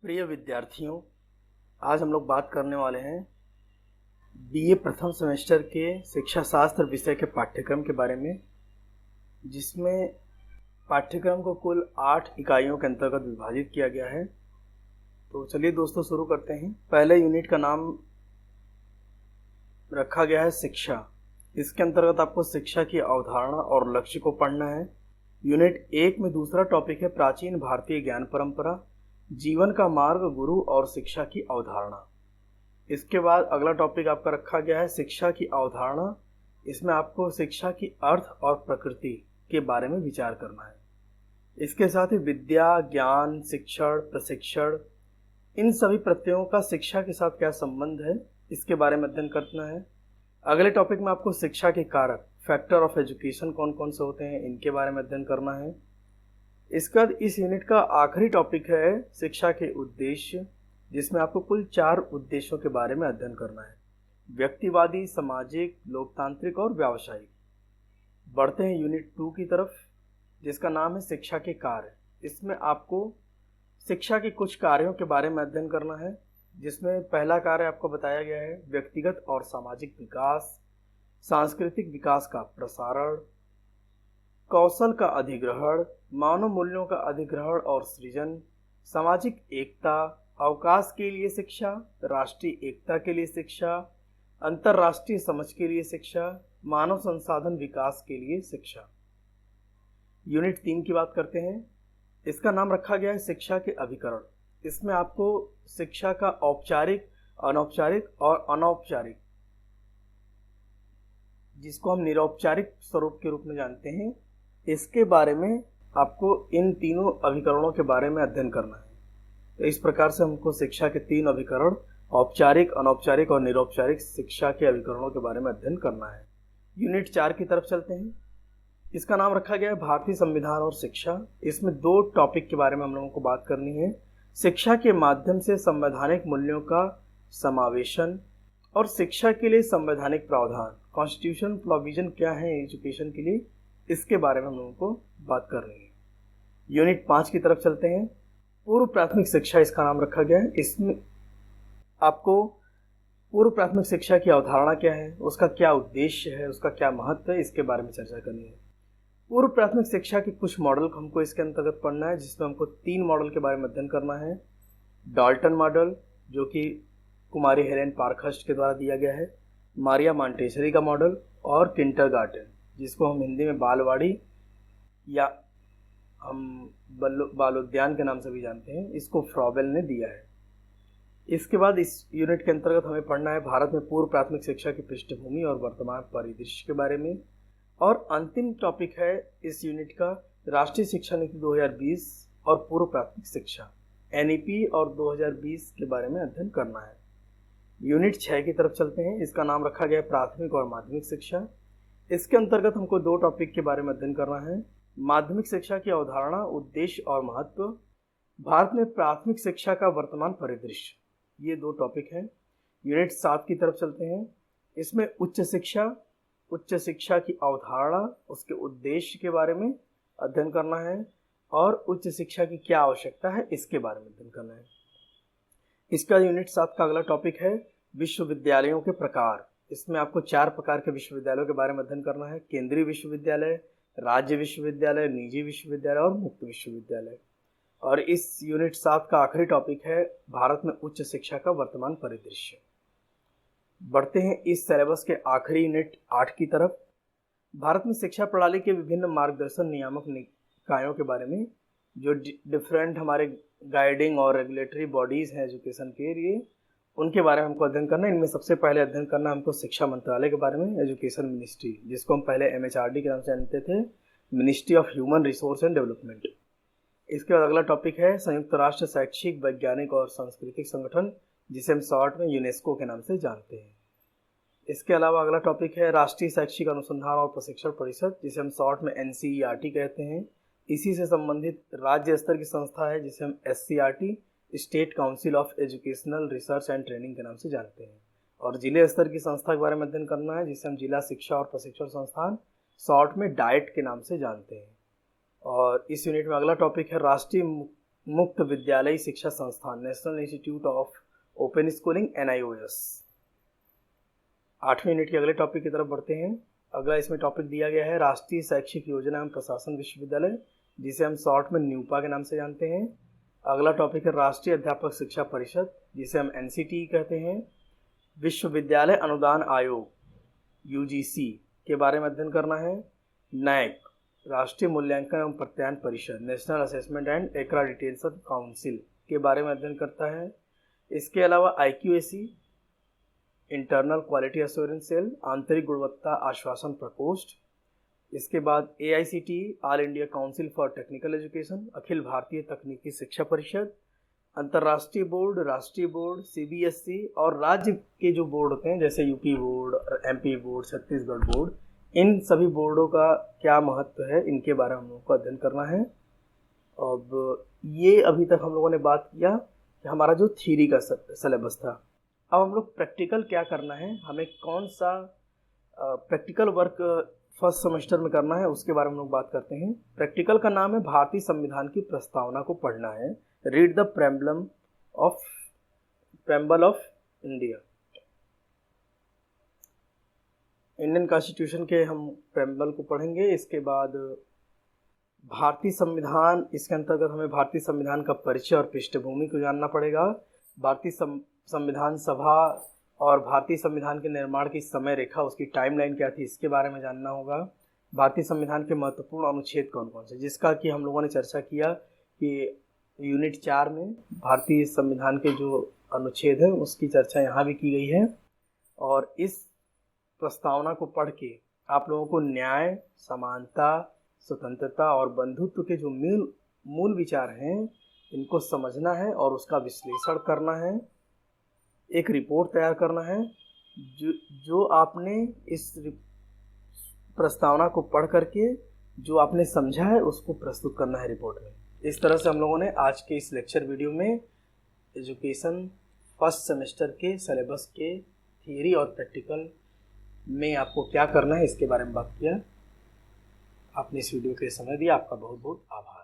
प्रिय विद्यार्थियों, आज हम लोग बात करने वाले हैं बीए प्रथम सेमेस्टर के शिक्षा शास्त्र विषय के पाठ्यक्रम के बारे में, जिसमें पाठ्यक्रम को कुल 8 इकाइयों के अंतर्गत विभाजित किया गया है। तो चलिए दोस्तों शुरू करते हैं। पहले यूनिट का नाम रखा गया है शिक्षा। इसके अंतर्गत आपको शिक्षा की अवधारणा और लक्ष्य को पढ़ना है। यूनिट 1 में दूसरा टॉपिक है प्राचीन भारतीय ज्ञान परंपरा, जीवन का मार्ग, गुरु और शिक्षा की अवधारणा। इसके बाद अगला टॉपिक आपका रखा गया है शिक्षा की अवधारणा। इसमें आपको शिक्षा की अर्थ और प्रकृति के बारे में विचार करना है। इसके साथ ही विद्या, ज्ञान, शिक्षण, प्रशिक्षण, इन सभी प्रत्ययों का शिक्षा के साथ क्या संबंध है, इसके बारे में अध्ययन करना है। अगले टॉपिक में आपको शिक्षा के कारक, फैक्टर ऑफ एजुकेशन कौन कौन से होते हैं, इनके बारे में अध्ययन करना है। इसका इस यूनिट का आखिरी टॉपिक है शिक्षा के उद्देश्य, जिसमें आपको कुल 4 उद्देश्यों के बारे में अध्ययन करना है: व्यक्तिवादी, सामाजिक, लोकतांत्रिक और व्यावसायिक। बढ़ते हैं यूनिट 2 की तरफ, जिसका नाम है शिक्षा के कार्य। इसमें आपको शिक्षा के कुछ कार्यों के बारे में अध्ययन करना है, जिसमें पहला कार्य आपको बताया गया है व्यक्तिगत और सामाजिक विकास, सांस्कृतिक विकास का प्रसारण, कौशल का अधिग्रहण, मानव मूल्यों का अधिग्रहण और सृजन, सामाजिक एकता, अवकाश के लिए शिक्षा, राष्ट्रीय एकता के लिए शिक्षा, अंतर्राष्ट्रीय समझ के लिए शिक्षा, मानव संसाधन विकास के लिए शिक्षा। यूनिट 3 की बात करते हैं। इसका नाम रखा गया है शिक्षा के अभिकरण। इसमें आपको शिक्षा का औपचारिक, अनौपचारिक और अनौपचारिक, जिसको हम निरौपचारिक स्वरूप के रूप में जानते हैं, इसके बारे में आपको इन तीनों अभिकरणों के बारे में अध्ययन करना है। तो इस प्रकार से हमको शिक्षा के 3 अभिकरण, औपचारिक, अनौपचारिक और निरौपचारिक शिक्षा के अभिकरणों के बारे में अध्ययन करना है। यूनिट 4 की तरफ चलते हैं। इसका नाम रखा गया है भारतीय संविधान और शिक्षा। इसमें 2 टॉपिक के बारे में हम लोगों को बात करनी है: शिक्षा के माध्यम से संवैधानिक मूल्यों का समावेशन और शिक्षा के लिए संवैधानिक प्रावधान, कॉन्स्टिट्यूशन प्रोविजन क्या है एजुकेशन के लिए, इसके बारे में हम लोगों को बात कर रहे हैं। यूनिट 5 की तरफ चलते हैं। पूर्व प्राथमिक शिक्षा इसका नाम रखा गया है। इसमें आपको पूर्व प्राथमिक शिक्षा की अवधारणा क्या है, उसका क्या उद्देश्य है, उसका क्या महत्व है, इसके बारे में चर्चा करनी है। पूर्व प्राथमिक शिक्षा के कुछ मॉडल हमको इसके अंतर्गत पढ़ना है, जिसमें हमको 3 मॉडल के बारे में अध्ययन करना है। डाल्टन मॉडल, जो कि कुमारी हेलेन पार्कहर्स्ट के द्वारा दिया गया है, मारिया मॉन्टेसरी का मॉडल और किंडरगार्टन, जिसको हम हिंदी में बालवाड़ी या हम बालोद्यान के नाम से भी जानते हैं, इसको फ्रॉबेल ने दिया है। इसके बाद इस यूनिट के अंतर्गत हमें पढ़ना है भारत में पूर्व प्राथमिक शिक्षा की पृष्ठभूमि और वर्तमान परिदृश्य के बारे में। और अंतिम टॉपिक है इस यूनिट का राष्ट्रीय शिक्षा नीति 2020 और पूर्व प्राथमिक शिक्षा एनईपी और 2020 के बारे में अध्ययन करना है। यूनिट 6 की तरफ चलते हैं। इसका नाम रखा गया प्राथमिक और माध्यमिक शिक्षा। इसके अंतर्गत हमको 2 टॉपिक के बारे में अध्ययन करना है: माध्यमिक शिक्षा की अवधारणा, उद्देश्य और महत्व, भारत में प्राथमिक शिक्षा का वर्तमान परिदृश्य। ये 2 टॉपिक हैं। यूनिट 7 की तरफ चलते हैं। इसमें उच्च शिक्षा की अवधारणा, उसके उद्देश्य के बारे में अध्ययन करना है और उच्च शिक्षा की क्या आवश्यकता है, इसके बारे में अध्ययन करना है। इसका यूनिट 7 का अगला टॉपिक है विश्वविद्यालयों के प्रकार। इसमें आपको 4 प्रकार के विश्वविद्यालयों के बारे में अध्ययन करना है: केंद्रीय विश्वविद्यालय, राज्य विश्वविद्यालय, निजी विश्वविद्यालय और मुक्त विश्वविद्यालय। और इस यूनिट 7 का आखिरी टॉपिक है भारत में उच्च शिक्षा का वर्तमान परिदृश्य। बढ़ते हैं इस सिलेबस के आखिरी यूनिट 8 की तरफ। भारत में शिक्षा प्रणाली के विभिन्न मार्गदर्शन नियामक निकायों के बारे में, जो डिफरेंट हमारे गाइडिंग और रेगुलेटरी बॉडीज हैं एजुकेशन के लिए, उनके बारे में हमको अध्ययन करना है। इनमें सबसे पहले अध्ययन करना है हमको शिक्षा मंत्रालय के बारे में, एजुकेशन मिनिस्ट्री, जिसको हम पहले MHRD के नाम से जानते थे, ministry of human resource and development. इसके बाद अगला टॉपिक है संयुक्त राष्ट्र शैक्षिक, वैज्ञानिक और सांस्कृतिक संगठन, जिसे हम शॉर्ट में यूनेस्को के नाम से जानते हैं। इसके अलावा अगला टॉपिक है राष्ट्रीय शैक्षिक अनुसंधान और प्रशिक्षण परिषद, जिसे हम शॉर्ट में NCERT कहते हैं। इसी से संबंधित राज्य स्तर की संस्था है, जिसे हम SCRT, state council of educational research and training के नाम से जानते हैं। और जिले स्तर की संस्था के बारे में अध्ययन करना है, जिसे हम जिला शिक्षा और प्रशिक्षण संस्थान, शॉर्ट में डाइट के नाम से जानते हैं। और इस यूनिट में अगला टॉपिक है राष्ट्रीय मुक्त विद्यालयी शिक्षा संस्थान, National Institute of Open Schooling, NIOS। 8वें यूनिट के अगले टॉपिक की तरफ बढ़ते हैं। अगला इसमें टॉपिक दिया गया है राष्ट्रीय शैक्षिक योजना एवं प्रशासन विश्वविद्यालय, जिसे हम शॉर्ट में न्यूपा के नाम से जानते हैं। अगला टॉपिक है राष्ट्रीय अध्यापक शिक्षा परिषद, जिसे हम NCT कहते हैं। विश्वविद्यालय अनुदान आयोग UGC के बारे में अध्ययन करना है। NAAC, राष्ट्रीय मूल्यांकन एवं प्रत्यायन परिषद, National Assessment and Accreditation Council के बारे में अध्ययन करता है। इसके अलावा IQAC, Internal Quality Assurance Cell, आंतरिक गुणवत्ता आश्वासन प्रकोष्ठ। इसके बाद AICTE, All India Council for Technical Education, अखिल भारतीय तकनीकी शिक्षा परिषद, अंतर्राष्ट्रीय बोर्ड, राष्ट्रीय बोर्ड, CBSE और राज्य के जो बोर्ड होते हैं जैसे UP board, MP board, Chhattisgarh board, इन सभी बोर्डों का क्या महत्व है, इनके बारे में हम लोगों को अध्ययन करना है। अब ये अभी तक हम लोगों ने बात किया कि हमारा जो थ्योरी का सिलेबस था। अब हम लोग प्रैक्टिकल क्या करना है, हमें कौन सा प्रैक्टिकल वर्क फर्स्ट सेमेस्टर में करना है, उसके बारे में हम लोग बात करते हैं। प्रैक्टिकल का नाम है भारतीय संविधान की प्रस्तावना को पढ़ना है। Read the preamble of India. Indian constitution के हम प्रेम्बल को पढ़ेंगे। इसके बाद भारतीय संविधान, इसके अंतर्गत हमें भारतीय संविधान का परिचय और पृष्ठभूमि को जानना पड़ेगा। भारतीय संविधान सभा और भारतीय संविधान के निर्माण की समय रेखा, उसकी टाइमलाइन क्या थी, इसके बारे में जानना होगा। भारतीय संविधान के महत्वपूर्ण अनुच्छेद कौन कौन से, जिसका कि हम लोगों ने चर्चा किया कि यूनिट 4 में भारतीय संविधान के जो अनुच्छेद है उसकी चर्चा यहाँ भी की गई है। और इस प्रस्तावना को पढ़ के आप लोगों को न्याय, समानता, स्वतंत्रता और बंधुत्व के जो मूल विचार हैं इनको समझना है और उसका विश्लेषण करना है। एक रिपोर्ट तैयार करना है जो आपने इस प्रस्तावना को पढ़ करके जो आपने समझा है उसको प्रस्तुत करना है रिपोर्ट में। इस तरह से हम लोगों ने आज के इस लेक्चर वीडियो में एजुकेशन फर्स्ट सेमेस्टर के सिलेबस के थियरी और प्रैक्टिकल में आपको क्या करना है इसके बारे में बात किया। आपने इस वीडियो के लिए समय दिया, आपका बहुत बहुत आभार।